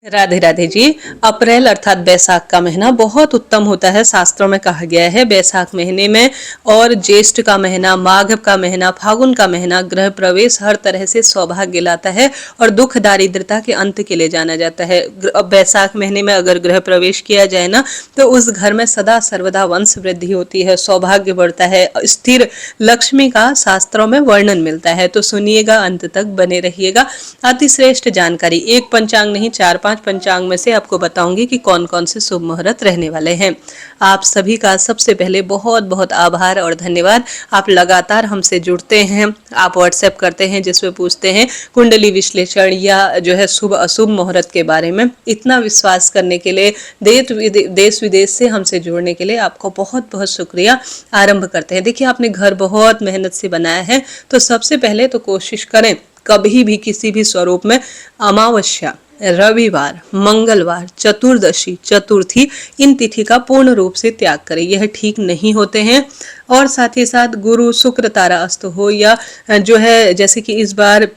राधे राधे जी। अप्रैल अर्थात बैसाख का महीना बहुत उत्तम होता है। शास्त्रों में कहा गया है बैसाख महीने में और ज्येष्ठ का महीना, माघ का महीना, फागुन का महीना गृह प्रवेश हर तरह से सौभाग्य लाता है और दुख दारिद्रता के अंत के लिए जाना जाता है। बैसाख महीने में अगर गृह प्रवेश किया जाए ना तो उस घर में सदा सर्वदा वंश वृद्धि होती है, सौभाग्य बढ़ता है, स्थिर लक्ष्मी का शास्त्रों में वर्णन मिलता है। तो सुनिएगा, अंत तक बने रहिएगा। अतिश्रेष्ठ जानकारी, एक पंचांग नहीं 4-5 पंचांग में से आपको बताऊंगी कि कौन कौन से शुभ मुहूर्त रहने वाले हैं। आप सभी का सबसे पहले बहुत बहुत आभार और धन्यवाद। आप लगातार हमसे जुड़ते हैं, आप व्हाट्सएप करते हैं जिसमें पूछते हैं कुंडली विश्लेषण या जो है शुभ अशुभ मुहूर्त के बारे में। इतना विश्वास करने के लिए, देश विदेश से हमसे जुड़ने के लिए आपको बहुत बहुत शुक्रिया। आरंभ करते हैं। देखिए, आपने घर बहुत मेहनत से बनाया है, तो सबसे पहले तो कोशिश करें कभी भी किसी भी स्वरूप में अमावस्या, रविवार, मंगलवार, चतुर्दशी, चतुर्थी इन तिथि का पूर्ण रूप से त्याग करें। यह ठीक नहीं होते हैं। और साथ ही साथ गुरु शुक्र तारा अस्त हो या जो है जैसे कि इस बार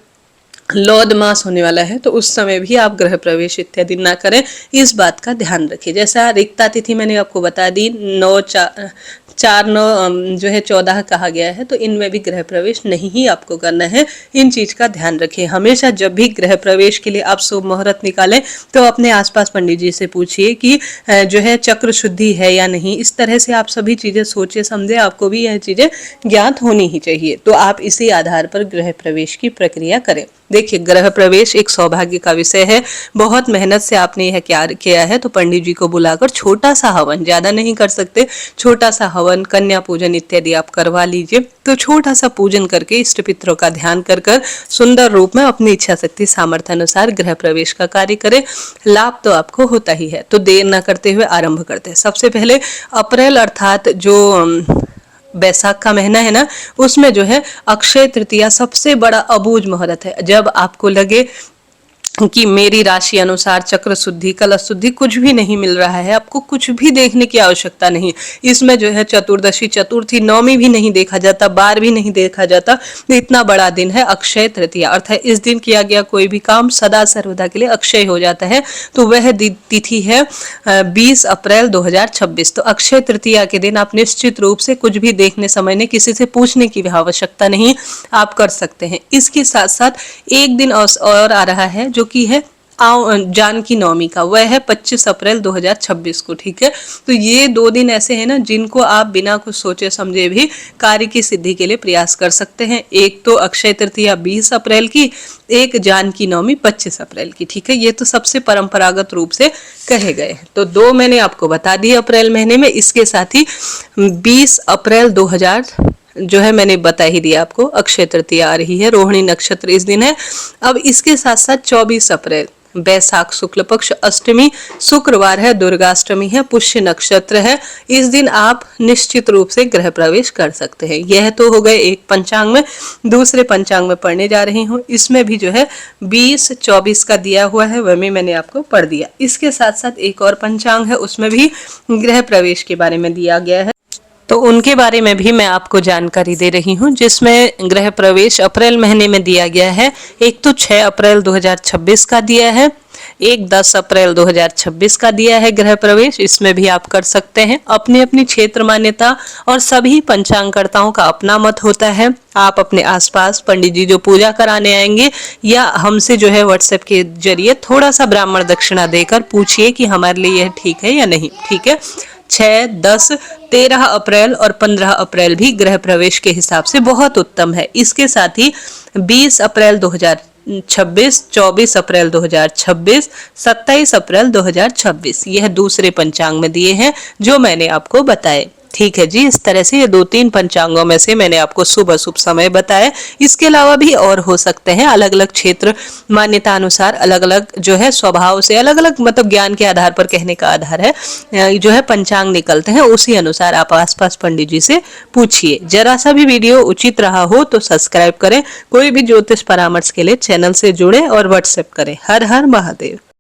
लौद मास होने वाला है तो उस समय भी आप गृह प्रवेश इत्यादि ना करें। इस बात का ध्यान रखिए। जैसा रिक्ता तिथि मैंने आपको बता दी, 9/4/9 जो है 14 कहा गया है, तो इनमें भी गृह प्रवेश नहीं ही आपको करना है। इन चीज का ध्यान रखिए। हमेशा जब भी गृह प्रवेश के लिए आप शुभ मुहूर्त निकालें तो अपने आसपास पंडित जी से पूछिए कि जो है चक्र शुद्धि है या नहीं। इस तरह से आप सभी चीजें सोचे समझे, आपको भी यह चीजें ज्ञात होनी ही चाहिए। तो आप इसी आधार पर गृह प्रवेश की प्रक्रिया करें। देखिए, गृह प्रवेश एक सौभाग्य का विषय है। बहुत मेहनत से आपने यह क्या किया है, तो पंडित जी को बुलाकर छोटा सा हवन, ज्यादा नहीं कर सकते, छोटा सा हवन, कन्या पूजन इत्यादि आप करवा लीजिए। तो छोटा सा पूजन करके इष्ट पितरों का ध्यान कर कर सुंदर रूप में अपनी इच्छा शक्ति सामर्थ्य अनुसार गृह प्रवेश का कार्य करें। लाभ तो आपको होता ही है। तो देर न करते हुए आरंभ करते हैं। सबसे पहले अप्रैल अर्थात जो बैसाख का महीना है ना, उसमें जो है अक्षय तृतीया सबसे बड़ा अबूझ मुहूर्त है। जब आपको लगे कि मेरी राशि अनुसार चक्र शुद्धि, कलश शुद्धि कुछ भी नहीं मिल रहा है, आपको कुछ भी देखने की आवश्यकता नहीं। इसमें जो है चतुर्दशी, चतुर्थी, नवमी भी नहीं देखा जाता, बार भी नहीं देखा जाता। इतना बड़ा दिन है अक्षय तृतीया, अर्थात इस दिन किया गया कोई भी काम सदा सर्वदा के लिए अक्षय हो जाता है। तो वह तिथि है 20 अप्रैल 2026। तो अक्षय तृतीया के दिन आप निश्चित रूप से कुछ भी देखने समझने, किसी से पूछने की भी आवश्यकता नहीं, आप कर सकते हैं। इसके साथ साथ एक दिन और आ रहा है जो की है जानकी नवमी का, वह है 25 अप्रैल 2026 को। ठीक है, तो ये 2 दिन ऐसे हैं ना जिनको आप बिना कुछ सोचे समझे भी कार्य की सिद्धि के लिए प्रयास कर सकते हैं। एक तो अक्षय तृतीया 20 अप्रैल की, एक जानकी नवमी 25 अप्रैल की। ठीक है, ये तो सबसे परंपरागत रूप से कहे गए हैं। तो 2 मैंने आपको बता दिए अप्रैल महीने में। इसके साथ ही 20 अप्रैल 2000 जो है मैंने बता ही दिया आपको, अक्षय तृतीया आ रही है, रोहिणी नक्षत्र इस दिन है। अब इसके साथ साथ 24 अप्रैल बैसाख शुक्ल पक्ष अष्टमी, शुक्रवार है, दुर्गाष्टमी है, पुष्य नक्षत्र है। इस दिन आप निश्चित रूप से गृह प्रवेश कर सकते हैं। यह तो हो गए एक पंचांग में। दूसरे पंचांग में पढ़ने जा रही हूँ। इसमें भी जो है 20-24 का दिया हुआ है, वह भी मैंने आपको पढ़ दिया। इसके साथ साथ एक और पंचांग है, उसमें भी गृह प्रवेश के बारे में दिया गया है, तो उनके बारे में भी मैं आपको जानकारी दे रही हूँ, जिसमें गृह प्रवेश अप्रैल महीने में दिया गया है। एक तो 6 अप्रैल 2026 का दिया है, एक 10 अप्रैल 2026 का दिया है गृह प्रवेश। इसमें भी आप कर सकते हैं। अपनी अपनी क्षेत्र मान्यता और सभी पंचांगकर्ताओं का अपना मत होता है। आप अपने आसपास पंडित जी जो पूजा कराने आएंगे या हमसे जो है व्हाट्सएप के जरिए थोड़ा सा ब्राह्मण दक्षिणा देकर पूछिए कि हमारे लिए यह ठीक है या नहीं। ठीक है, 6, 10, 13 अप्रैल और 15 अप्रैल भी गृह प्रवेश के हिसाब से बहुत उत्तम है। इसके साथ ही 20 अप्रैल 2026, 24 अप्रैल 2026, 27 अप्रैल 2026 यह दूसरे पंचांग में दिए हैं जो मैंने आपको बताए। ठीक है जी, इस तरह से ये 2-3 पंचांगों में से मैंने आपको शुभ अशुभ समय बताया। इसके अलावा भी और हो सकते हैं, अलग अलग क्षेत्र मान्यता अनुसार अलग अलग जो है स्वभाव से, अलग अलग मतलब ज्ञान के आधार पर कहने का आधार है, जो है पंचांग निकलते हैं। उसी अनुसार आप आसपास पंडित जी से पूछिए। जरा सा भी वीडियो उचित रहा हो तो सब्सक्राइब करें। कोई भी ज्योतिष परामर्श के लिए चैनल से जुड़े और व्हाट्सएप करें। हर हर महादेव।